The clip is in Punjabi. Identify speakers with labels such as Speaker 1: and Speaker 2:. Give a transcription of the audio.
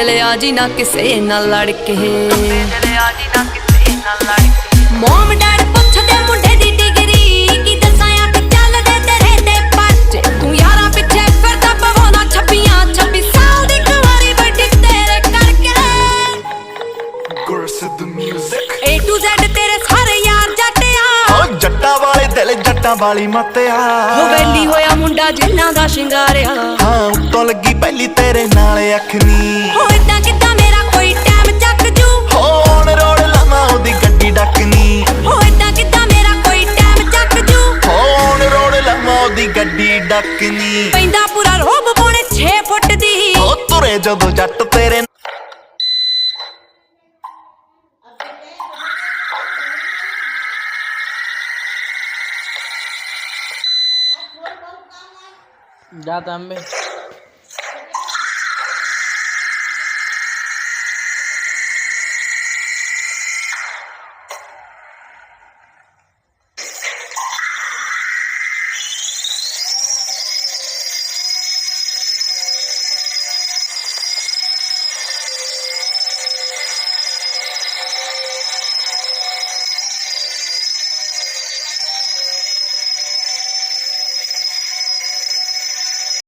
Speaker 1: ਲਿਆ ਜੀ ਨਾ ਕਿਸੇ ਨਾਲ ਲੜ ਕੇ, ਮੋਮ ਡੈਡ ਪੁੱਛਦੇ ਮੁੰਡੇ ਦੀ ਡਿਗਰੀ, ਕੀ ਦੱਸਾਂ ਅੱਖ ਚੱਲਦੇ ਤੇਰੇ ਤੇ ਪਰਚੇ, ਤੂੰ ਯਾਰਾਂ ਪਿੱਛੇ ਫਿਰਦਾ ਪਵਾਉਣਾ 26 ਸਾਲ ਦੀ ਕੁਆਰੀ ਵੱਡੀ ਤੇਰੇ ਕਰਕੇ। A to Z ਤੇਰੇ ਸਾਰੇ ਯਾਰ ਜੱਟਿਆ,
Speaker 2: ਓ ਜੱਟਾਂ ਵਾਲੇ ਦਿਲ ਜੱਟਾਂ ਵਾਲੀ ਮੱਤਿਆ,
Speaker 1: ਹੋ ਵੈਲੀ ਹੋਇਆ ਮੁੰਡਾ ਜਿੰਨਾ ਦਾ ਸ਼ਿੰਗਾਰਿਆ,
Speaker 2: ਹਾਂ ਉੱਤੋਂ ਲੱਗੀ ਪਹਿਲੀ ਤੇਰੇ ਨਾਲ ਅੱਖ ਨੀ,
Speaker 1: ਹੋ ਏਦਾਂ ਕਿੱਦਾਂ ਮੇਰਾ ਕੋਈ ਟਾਈਮ ਚੱਕ ਜੂ,
Speaker 2: ਹੋ ਔਨ ਰੋਡ ਲਾਵਾਂ ਉਹਦੀ ਗੱਡੀ ਡੱਕਨੀ,
Speaker 1: ਹੋ ਏਦਾਂ ਕਿੱਦਾਂ ਮੇਰਾ ਕੋਈ ਟਾਈਮ ਚੱਕ ਜੂ,
Speaker 2: ਹੋ ਔਨ ਰੋਡ ਲਾਵਾਂ ਉਹਦੀ ਗੱਡੀ ਡੱਕਨੀ,
Speaker 1: ਪੈਂਦਾ ਪੂਰਾ ਰੋਬ ਪੌਣੇ 6 ਫੁੱਟ ਦੀ,
Speaker 2: ਓ ਤੁਰੇ ਜਦੋਂ ਜੱਟ ਤੇਰੇ
Speaker 3: जा तांबे।